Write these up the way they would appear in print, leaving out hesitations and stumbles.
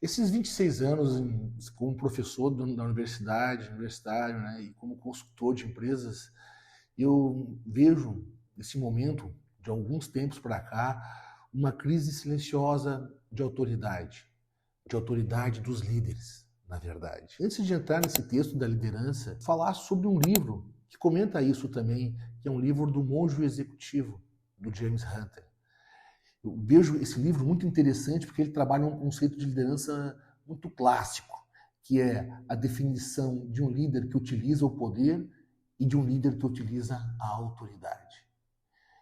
Esses 26 anos como professor da universidade, universitário, né, e como consultor de empresas, eu vejo, nesse momento, de alguns tempos para cá, uma crise silenciosa de autoridade dos líderes, na verdade. Antes de entrar nesse texto da liderança, falar sobre um livro que comenta isso também, que é um livro do Monge Executivo, do James Hunter. Eu vejo esse livro muito interessante porque ele trabalha um conceito de liderança muito clássico, que é a definição de um líder que utiliza o poder e de um líder que utiliza a autoridade.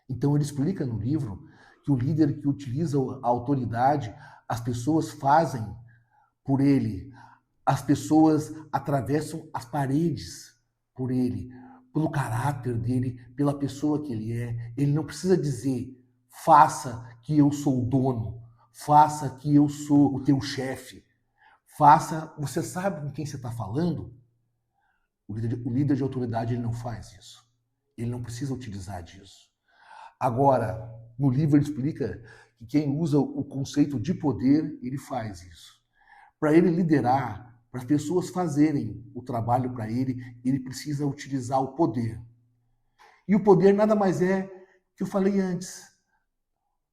Então ele explica no livro que o líder que utiliza a autoridade, as pessoas fazem por ele, as pessoas atravessam as paredes por ele, pelo caráter dele, pela pessoa que ele é. Ele não precisa dizer: faça que eu sou o dono, faça que eu sou o teu chefe, faça, você sabe com quem você está falando? O líder de autoridade, ele não faz isso. Ele não precisa utilizar disso. Agora, no livro ele explica que quem usa o conceito de poder, ele faz isso. Para ele liderar, para as pessoas fazerem o trabalho para ele precisa utilizar o poder. E o poder nada mais é que eu falei antes.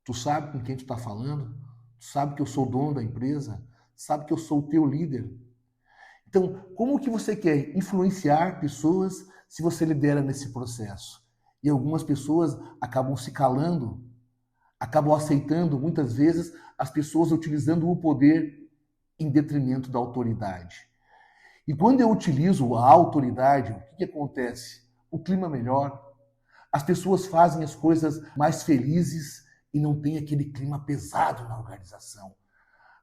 Tu sabe com quem tu está falando? Tu sabe que eu sou o dono da empresa? Sabe que eu sou o teu líder? Então, como que você quer influenciar pessoas se você lidera nesse processo? E algumas pessoas acabam se calando, acabam aceitando, muitas vezes, as pessoas utilizando o poder em detrimento da autoridade. E quando eu utilizo a autoridade, o que acontece? O clima melhora, as pessoas fazem as coisas mais felizes e não tem aquele clima pesado na organização.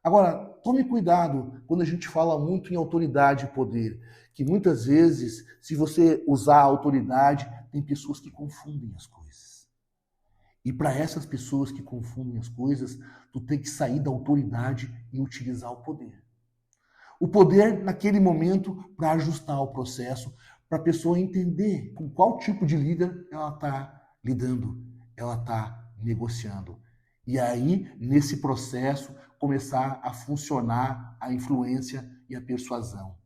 Agora, tome cuidado quando a gente fala muito em autoridade e poder, que muitas vezes, se você usar a autoridade, tem pessoas que confundem as coisas. E para essas pessoas que confundem as coisas, tu tem que sair da autoridade e utilizar o poder. O poder, naquele momento, para ajustar o processo, para a pessoa entender com qual tipo de líder ela está lidando, ela está negociando. E aí, nesse processo, começar a funcionar a influência e a persuasão.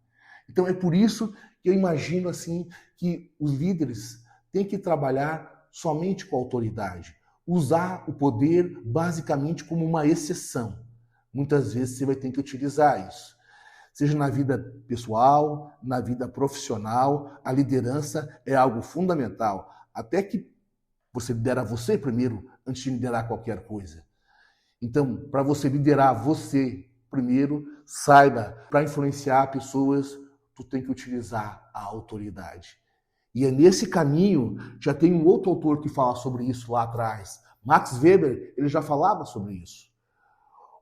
Então é por isso que eu imagino assim que os líderes têm que trabalhar somente com a autoridade, usar o poder basicamente como uma exceção. Muitas vezes você vai ter que utilizar isso. Seja na vida pessoal, na vida profissional, a liderança é algo fundamental. Até que você lidera você primeiro, antes de liderar qualquer coisa. Então, para você liderar você primeiro, saiba, para influenciar pessoas, tu tem que utilizar a autoridade. E é nesse caminho, já tem um outro autor que fala sobre isso lá atrás. Max Weber, ele já falava sobre isso.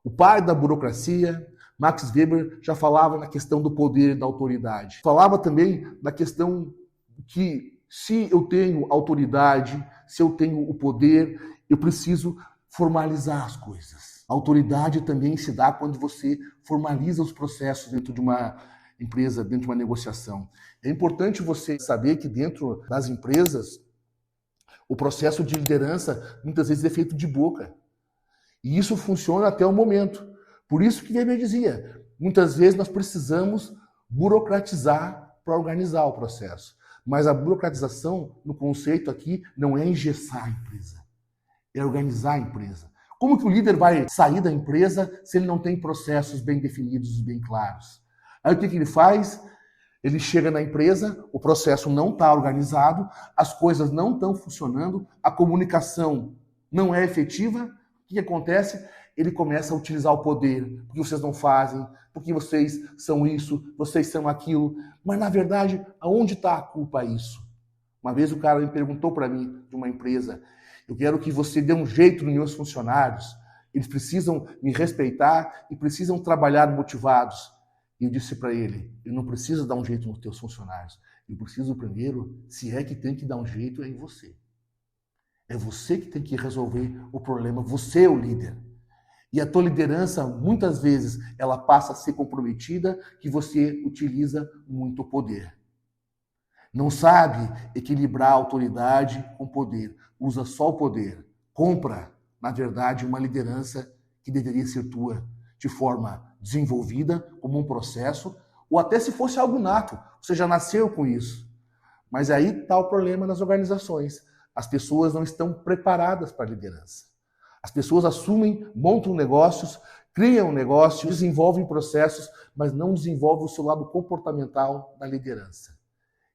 O pai da burocracia, Max Weber, já falava na questão do poder e da autoridade. Falava também na questão que se eu tenho autoridade, se eu tenho o poder, eu preciso formalizar as coisas. A autoridade também se dá quando você formaliza os processos dentro de uma empresa, dentro de uma negociação. É importante você saber que dentro das empresas, o processo de liderança muitas vezes é feito de boca. E isso funciona até o momento. Por isso que Weber dizia, muitas vezes nós precisamos burocratizar para organizar o processo. Mas a burocratização, no conceito aqui, não é engessar a empresa, é organizar a empresa. Como que o líder vai sair da empresa se ele não tem processos bem definidos, bem claros? Aí o que ele faz? Ele chega na empresa, o processo não está organizado, as coisas não estão funcionando, a comunicação não é efetiva. O que acontece? Ele começa a utilizar o poder, porque vocês não fazem, porque vocês são isso, vocês são aquilo. Mas, na verdade, aonde está a culpa isso? Uma vez o cara me perguntou para mim, de uma empresa, eu quero que você dê um jeito nos meus funcionários, eles precisam me respeitar e precisam trabalhar motivados. E eu disse para ele, eu não preciso dar um jeito nos teus funcionários, eu preciso primeiro, se é que tem que dar um jeito, é em você. É você que tem que resolver o problema, você é o líder. E a tua liderança, muitas vezes, ela passa a ser comprometida que você utiliza muito poder. Não sabe equilibrar a autoridade com poder. Usa só o poder. Compra, na verdade, uma liderança que deveria ser tua, de forma desenvolvida como um processo, ou até se fosse algo nato, você já nasceu com isso. Mas aí está o problema nas organizações. As pessoas não estão preparadas para a liderança. As pessoas assumem, montam negócios, criam negócios, desenvolvem processos, mas não desenvolvem o seu lado comportamental da liderança.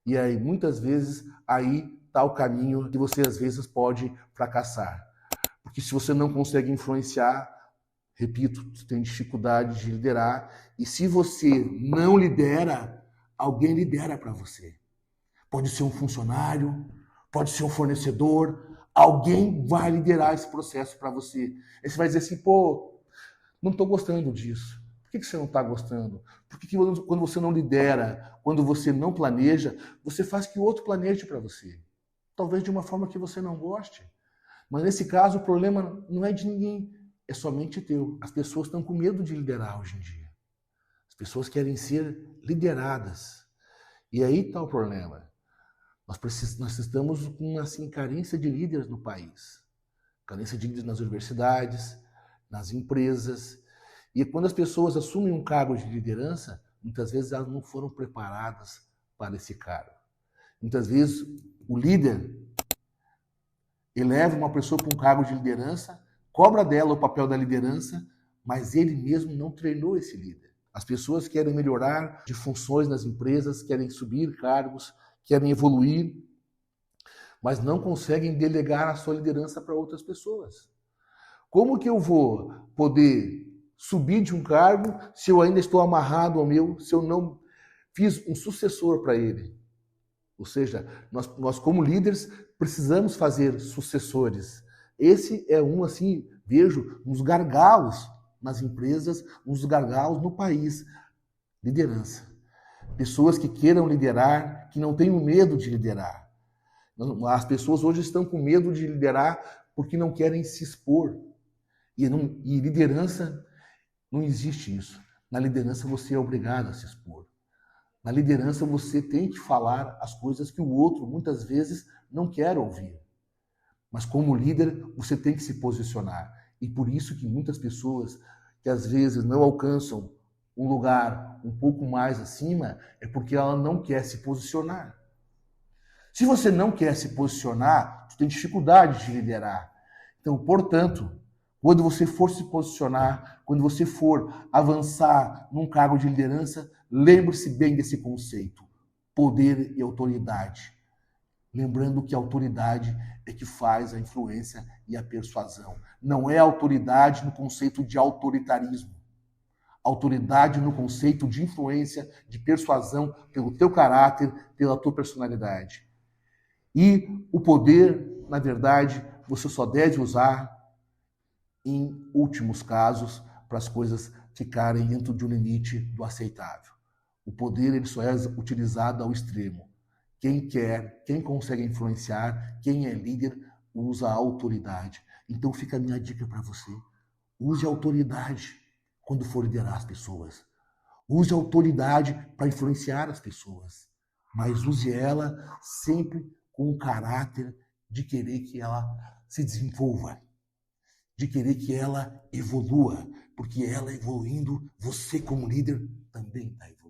E aí, muitas vezes, aí está o caminho que você, às vezes, pode fracassar. Porque se você não consegue influenciar, repito, você tem dificuldade de liderar. E se você não lidera, alguém lidera para você. Pode ser um funcionário, pode ser um fornecedor, alguém vai liderar esse processo para você. Aí você vai dizer assim, pô, não estou gostando disso. Por que você não está gostando? Porque quando você não lidera, quando você não planeja, você faz que o outro planeje para você. Talvez de uma forma que você não goste. Mas nesse caso, o problema não é de ninguém, é somente teu. As pessoas estão com medo de liderar hoje em dia. As pessoas querem ser lideradas. E aí está o problema. Nós estamos com assim, carência de líderes no país. Carência de líderes nas universidades, nas empresas. E quando as pessoas assumem um cargo de liderança, muitas vezes elas não foram preparadas para esse cargo. Muitas vezes o líder eleva uma pessoa para um cargo de liderança, cobra dela o papel da liderança, mas ele mesmo não treinou esse líder. As pessoas querem melhorar de funções nas empresas, querem subir cargos, querem evoluir, mas não conseguem delegar a sua liderança para outras pessoas. Como que eu vou poder subir de um cargo se eu ainda estou amarrado ao meu, se eu não fiz um sucessor para ele? Ou seja, nós como líderes precisamos fazer sucessores. Esse é assim, vejo, uns gargalos nas empresas, uns gargalos no país. Liderança. Pessoas que queiram liderar, que não tenham medo de liderar. As pessoas hoje estão com medo de liderar porque não querem se expor. E liderança, não existe isso. Na liderança você é obrigado a se expor. Na liderança você tem que falar as coisas que o outro muitas vezes não quer ouvir. Mas como líder você tem que se posicionar. E por isso que muitas pessoas que às vezes não alcançam um lugar um pouco mais acima é porque ela não quer se posicionar. Se você não quer se posicionar, você tem dificuldade de liderar. Então, portanto, quando você for se posicionar, quando você for avançar num cargo de liderança, lembre-se bem desse conceito: poder e autoridade. Lembrando que a autoridade é que faz a influência e a persuasão. Não é autoridade no conceito de autoritarismo. Autoridade no conceito de influência, de persuasão pelo teu caráter, pela tua personalidade. E o poder, na verdade, você só deve usar em últimos casos para as coisas ficarem dentro de um limite do aceitável. O poder ele só é utilizado ao extremo. Quem quer, quem consegue influenciar, quem é líder, usa a autoridade. Então fica a minha dica para você. Use a autoridade quando for liderar as pessoas. Use a autoridade para influenciar as pessoas. Mas use ela sempre com o caráter de querer que ela se desenvolva, de querer que ela evolua, porque ela evoluindo, você como líder também está evoluindo.